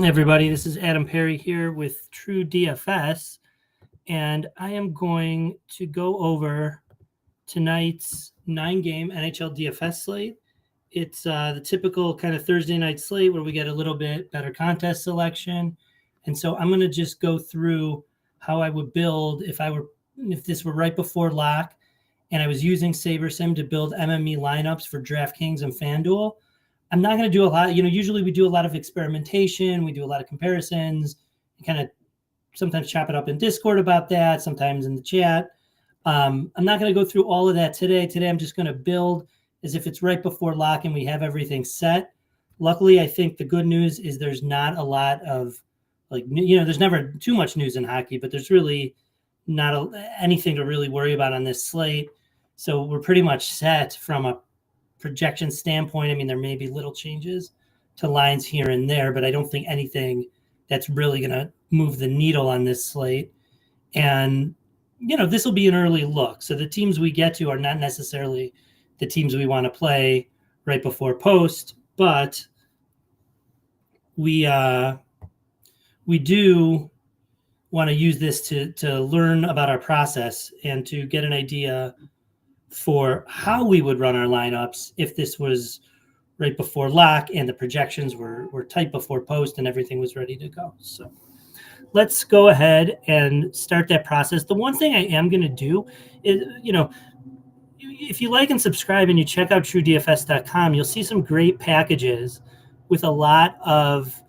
Everybody. This is Adam Perry here with TrueDFS, and I am going to go over tonight's 9-game NHL DFS slate. It's the typical kind of Thursday night slate where we get a little bit better contest selection, and so I'm going to just go through how I would build if this were right before lock, and I was using SaberSim to build MME lineups for DraftKings and FanDuel. I'm not going to do a lot. Usually we do a lot of experimentation. We do a lot of comparisons. We kind of sometimes chop it up in Discord about that, sometimes in the chat. I'm not going to go through all of that today. Today, I'm just going to build as if it's right before lock and we have everything set. Luckily, I think the good news is there's not a lot of there's never too much news in hockey, but there's really not anything to really worry about on this slate. So we're pretty much set from a projection standpoint. I mean, there may be little changes to lines here and there, but I don't think anything that's really going to move the needle on this slate. And, this will be an early look. So the teams we get to are not necessarily the teams we want to play right before post, but we do want to use this to learn about our process and to get an idea for how we would run our lineups if this was right before lock and the projections were tight before post and everything was ready to go. So let's go ahead and start that process. The one thing I am going to do is, if you like and subscribe and you check out TrueDFS.com, you'll see some great packages with a lot of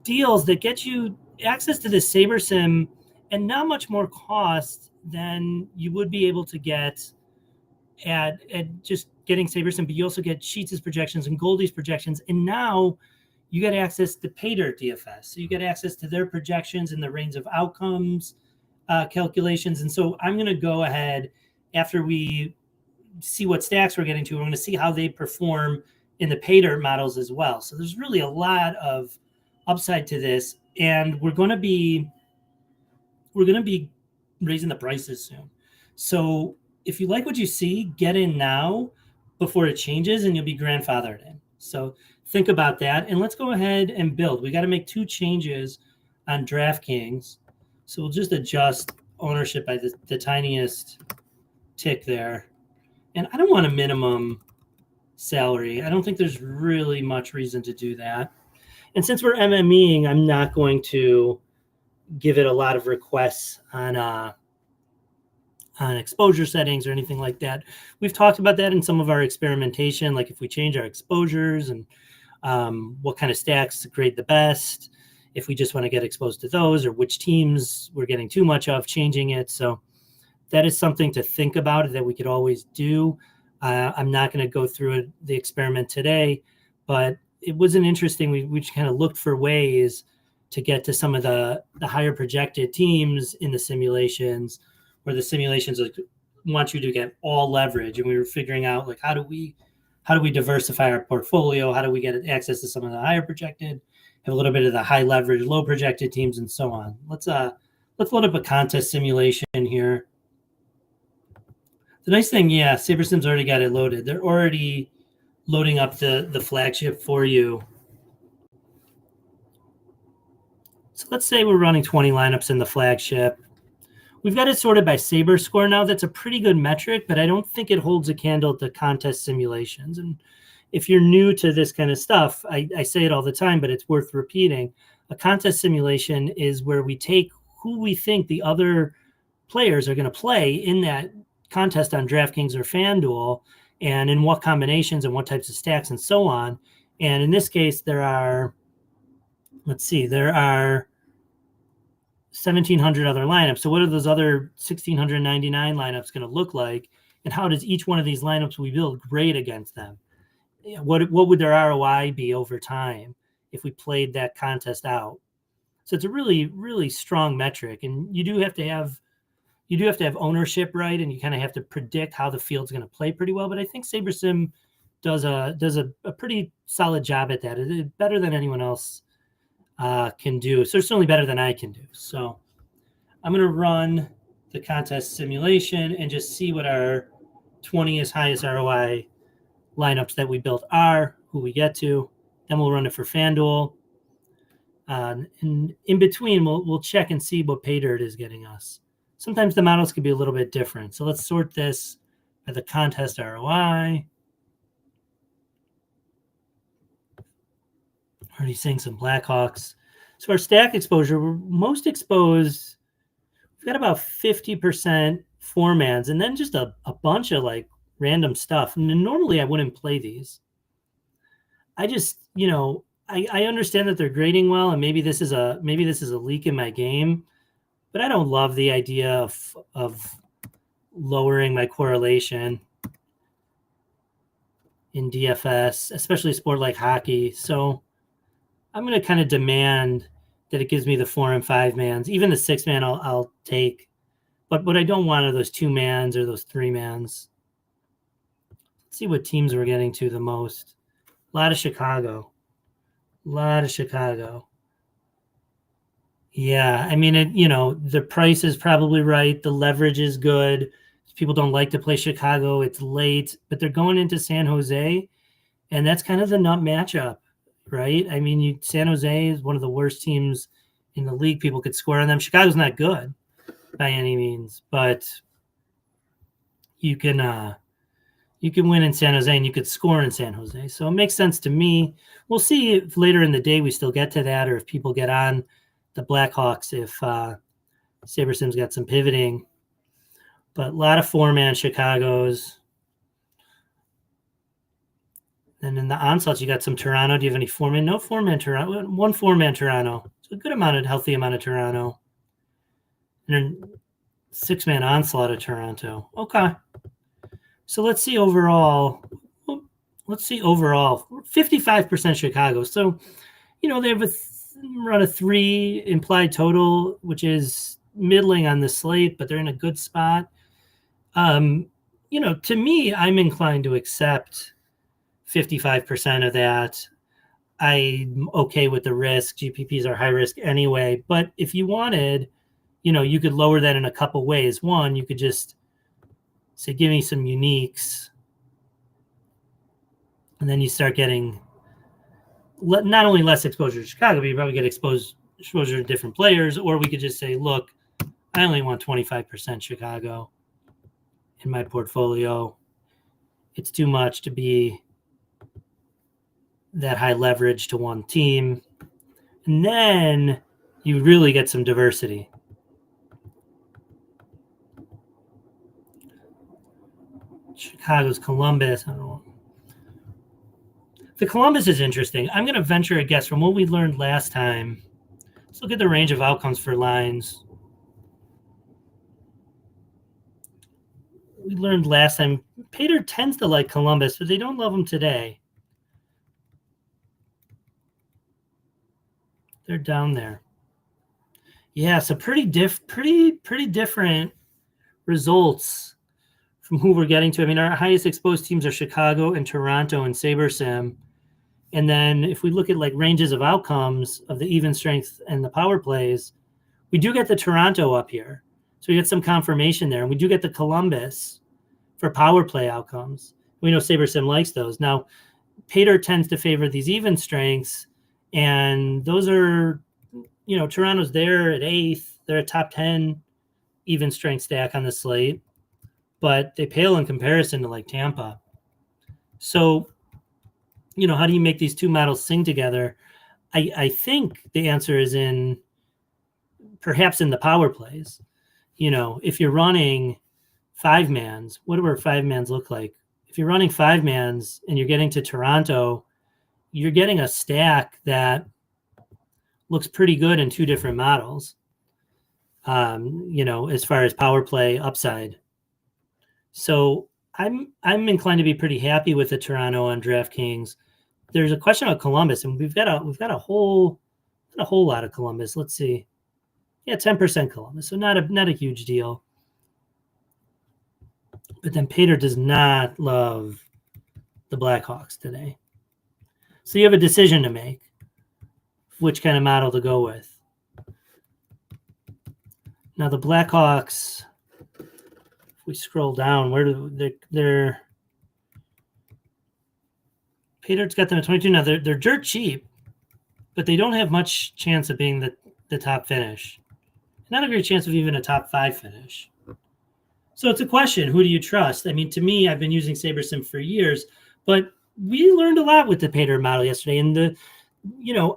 deals that get you access to this SaberSim and not much more cost than you would be able to get at just getting SaberSim, but you also get Sheets' projections and Goldie's projections. And now you get access to PayDirt DFS. So you get access to their projections and the range of outcomes calculations. And so I'm going to go ahead after we see what stacks we're getting to. We're going to see how they perform in the PayDirt models as well. So there's really a lot of upside to this. And we're going to be raising the prices soon. So if you like what you see, get in now before it changes and you'll be grandfathered in. So think about that. And let's go ahead and build. We got to make 2 changes on DraftKings. So we'll just adjust ownership by the tiniest tick there. And I don't want a minimum salary. I don't think there's really much reason to do that. And since we're MMEing, I'm not going to give it a lot of requests on exposure settings or anything like that. We've talked about that in some of our experimentation, like if we change our exposures and what kind of stacks to grade the best, if we just want to get exposed to those or which teams we're getting too much of, changing it. So that is something to think about that we could always do. I'm not going to go through the experiment today, but it was an interesting, we kind of looked for ways to get to some of the higher projected teams in the simulations, where the simulations want you to get all leverage. And we were figuring out how do we diversify our portfolio? How do we get access to some of the higher projected, have a little bit of the high leverage, low projected teams, and so on. Let's load up a contest simulation here. The nice thing, SaberSim's already got it loaded. They're already loading up the flagship for you. So let's say we're running 20 lineups in the flagship. We've got it sorted by Saber score now. That's a pretty good metric, but I don't think it holds a candle to contest simulations. And if you're new to this kind of stuff, I say it all the time, but it's worth repeating. A contest simulation is where we take who we think the other players are going to play in that contest on DraftKings or FanDuel, and in what combinations and what types of stacks and so on. And in this case, there are 1,700 other lineups. So what are those other 1,699 lineups going to look like? And how does each one of these lineups we build grade against them? What would their ROI be over time if we played that contest out? So it's a really, really strong metric. And you do have to have ownership, right? And you kind of have to predict how the field's going to play pretty well. But I think SaberSim does a pretty solid job at that. It's better than anyone else can do. So certainly better than I can do. So I'm going to run the contest simulation and just see what our 20th highest ROI lineups that we built are, who we get to. Then we'll run it for FanDuel. And in between, we'll check and see what pay dirt is getting us. Sometimes the models can be a little bit different. So let's sort this by the contest ROI. Already seeing some Blackhawks. So our stack exposure, we're most exposed. We've got about 50% four-mans and then just a bunch of like random stuff. And normally I wouldn't play these. I just, I understand that they're grading well, and maybe this is a leak in my game, but I don't love the idea of lowering my correlation in DFS, especially a sport like hockey. So I'm going to kind of demand that it gives me the 4 and 5 mans. Even the 6 man I'll take, but what I don't want are those 2 mans or those 3 mans. Let's see what teams we're getting to the most. A lot of Chicago. Yeah, I mean, the price is probably right. The leverage is good. People don't like to play Chicago. It's late, but they're going into San Jose, and that's kind of the nut matchup, right? I mean, San Jose is one of the worst teams in the league. People could score on them. Chicago's not good by any means, but you can win in San Jose and you could score in San Jose. So it makes sense to me. We'll see if later in the day we still get to that, or if people get on the Blackhawks, if SaberSim's got some pivoting. But a lot of 4-man Chicago's. And in the onslaughts, you got some Toronto. Do you have any 4-man? No 4-man Toronto. 1 4-man Toronto. So a good amount, healthy amount of Toronto. And then 6-man onslaught of Toronto. Okay. So let's see overall. 55% Chicago. So, they have around a 3 implied total, which is middling on the slate, but they're in a good spot. To me, I'm inclined to accept 55% of that. I'm okay with the risk. GPPs are high risk anyway. But if you wanted, you could lower that in a couple ways. One, you could just say, give me some uniques. And then you start getting not only less exposure to Chicago, but you probably get exposure to different players. Or we could just say, look, I only want 25% Chicago in my portfolio. It's too much to be that high leverage to one team. And then you really get some diversity. Chicago's Columbus. I don't know. The Columbus is interesting. I'm going to venture a guess from what we learned last time. Let's look at the range of outcomes for lines. We learned last time Pater tends to like Columbus, but they don't love him today. They're down there. Yeah, so pretty different results from who we're getting to. I mean, our highest exposed teams are Chicago and Toronto and SaberSim. And then if we look at like ranges of outcomes of the even strength and the power plays, we do get the Toronto up here. So we get some confirmation there. And we do get the Columbus for power play outcomes. We know SaberSim likes those. Now, Pater tends to favor these even strengths. And those are, Toronto's there at 8th. They're a top 10 even strength stack on the slate. But they pale in comparison to like Tampa. So, how do you make these two models sing together? I think the answer is perhaps in the power plays. If you're running 5-mans, what do our 5-mans look like? If you're running 5-mans and you're getting to Toronto, you're getting a stack that looks pretty good in 2 different models, as far as power play upside. So I'm inclined to be pretty happy with the Toronto on DraftKings. There's a question about Columbus, and we've got a whole lot of Columbus. Let's see. Yeah, 10% Columbus. So not a huge deal. But then Pater does not love the Blackhawks today. So you have a decision to make, which kind of model to go with. Now the Blackhawks, if we scroll down, where do they're Pater's got them at 22. Now they're dirt cheap. but they don't have much chance of being the top finish. Not a great chance of even a top 5 finish. So it's a question, who do you trust? I mean, to me, I've been using SaberSim for years, but we learned a lot with the Pater model yesterday. And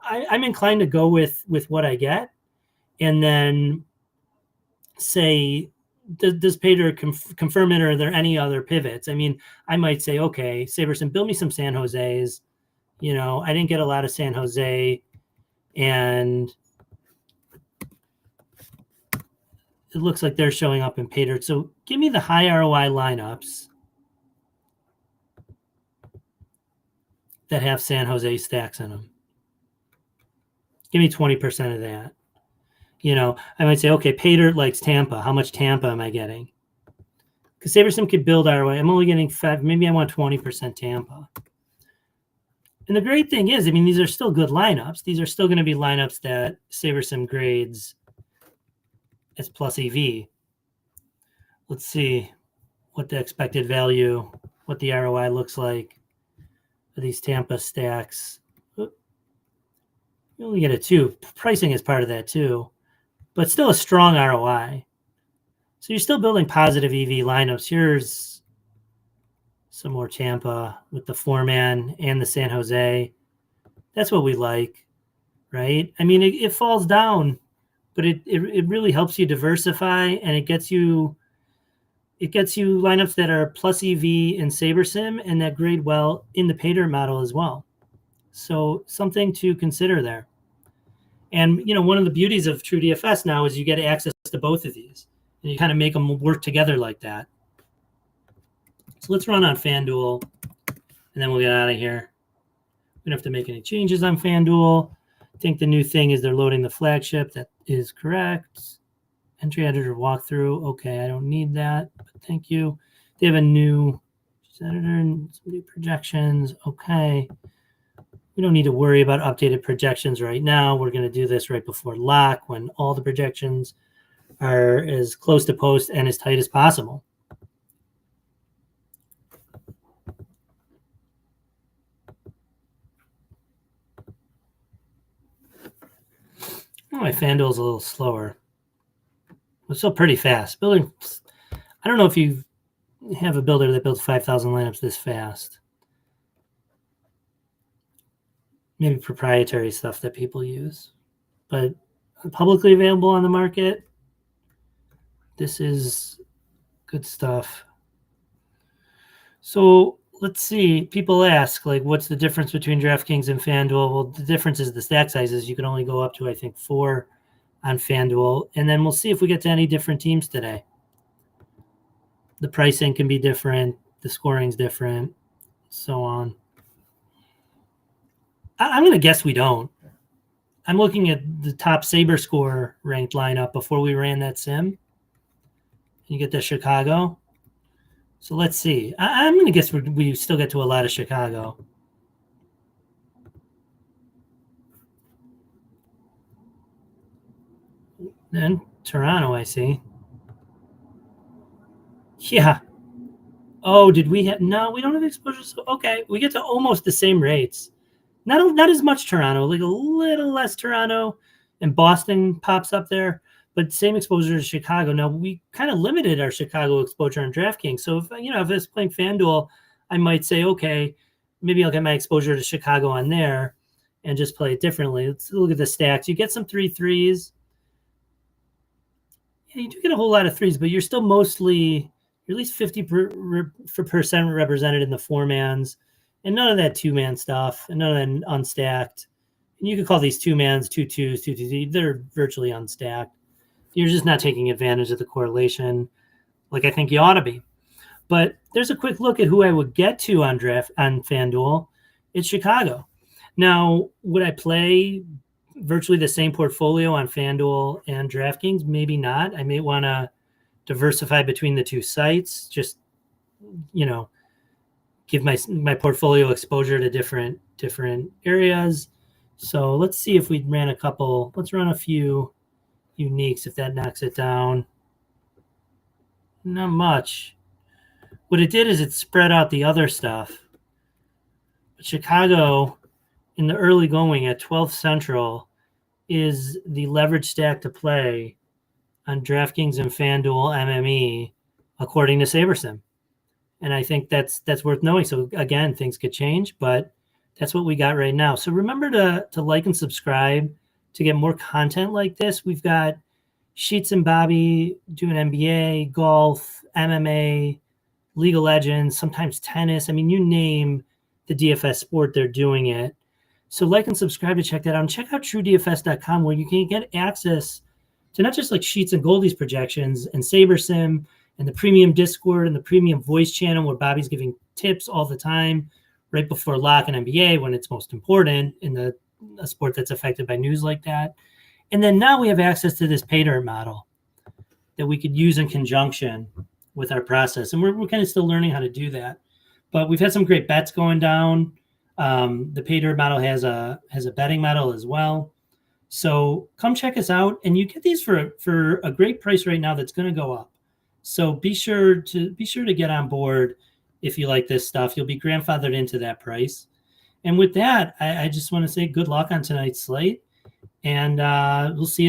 I'm inclined to go with what I get, and then say, does Pater confirm it, or are there any other pivots? I mean, I might say, okay, SaberSim, build me some San Jose's. I didn't get a lot of San Jose, and it looks like they're showing up in Pater. So give me the high ROI lineups that have San Jose stacks in them. Give me 20% of that. I might say, okay, Pater likes Tampa. How much Tampa am I getting? Because SaberSim could build ROI. I'm only getting 5. Maybe I want 20% Tampa. And the great thing is, I mean, these are still good lineups. These are still going to be lineups that SaberSim grades as plus EV. Let's see what the expected value, what the ROI looks like for these Tampa stacks. You only get a 2. Pricing is part of that too, but still a strong ROI. So you're still building positive EV lineups. Here's some more Tampa with the 4-man and the San Jose. That's what we like, right? I mean, it falls down, but it really helps you diversify, and it gets you lineups that are plus EV in SaberSim and that grade well in the Pater model as well. So something to consider there. And one of the beauties of TrueDFS now is you get access to both of these, and you kind of make them work together like that. So let's run on FanDuel, and then we'll get out of here. We don't have to make any changes on FanDuel. I think the new thing is they're loading the flagship. That is correct. Entry editor walkthrough. Okay, I don't need that, but thank you. They have a new editor and some new projections. Okay. We don't need to worry about updated projections right now. We're going to do this right before lock, when all the projections are as close to post and as tight as possible. Oh, my FanDuel's a little slower. It's still pretty fast. Building, I don't know if you have a builder that builds 5,000 lineups this fast. Maybe proprietary stuff that people use, but publicly available on the market, this is good stuff. So let's see. People ask, like, what's the difference between DraftKings and FanDuel? Well, the difference is the stack sizes. You can only go up to, I think, 4 on FanDuel. And then we'll see if we get to any different teams today. The pricing can be different. The scoring's different, so on. I'm going to guess we don't. I'm looking at the top Saber score ranked lineup before we ran that sim. You get the Chicago. So let's see. I'm going to guess we still get to a lot of Chicago. Then Toronto, I see. Yeah. Oh, did we have? No, we don't have exposure. So, okay, we get to almost the same rates. Not as much Toronto, like a little less Toronto, and Boston pops up there, but same exposure to Chicago. Now, we kind of limited our Chicago exposure on DraftKings. So if I was playing FanDuel, I might say, okay, maybe I'll get my exposure to Chicago on there and just play it differently. Let's look at the stacks. You get some 3-3s. Yeah, you do get a whole lot of 3s, but you're still mostly, you're at least 50% represented in the 4-mans. And none of that 2-man stuff, and none of that unstacked. And you could call these 2-mans, 2-2s, 2-2s. They're virtually unstacked. You're just not taking advantage of the correlation like I think you ought to be. But there's a quick look at who I would get to on FanDuel. It's Chicago. Now, would I play virtually the same portfolio on FanDuel and DraftKings? Maybe not. I may want to diversify between the two sites. Just, give my portfolio exposure to different areas. So let's see if we ran a couple. Let's run a few uniques if that knocks it down. Not much. What it did is it spread out the other stuff. But Chicago in the early going at 12th Central is the leverage stack to play on DraftKings and FanDuel MME, according to SaberSim. And I think that's worth knowing. So again, things could change, but that's what we got right now. So remember to like and subscribe to get more content like this. We've got Sheets and Bobby doing NBA, golf, MMA, League of Legends, sometimes tennis. I mean, you name the DFS sport, they're doing it. So like and subscribe to check that out. And check out TrueDFS.com, where you can get access to not just like Sheets and Goldie's projections and SaberSim and the premium Discord and the premium voice channel where Bobby's giving tips all the time right before lock and NBA when it's most important in a sport that's affected by news like that. And then now we have access to this pay dirt model that we could use in conjunction with our process. And we're kind of still learning how to do that. But we've had some great bets going down. The pay dirt model has a betting model as well. So come check us out, and you get these for a great price right now that's going to go up. So be sure to get on board if you like this stuff. You'll be grandfathered into that price. And with that, I just want to say good luck on tonight's slate, and we'll see you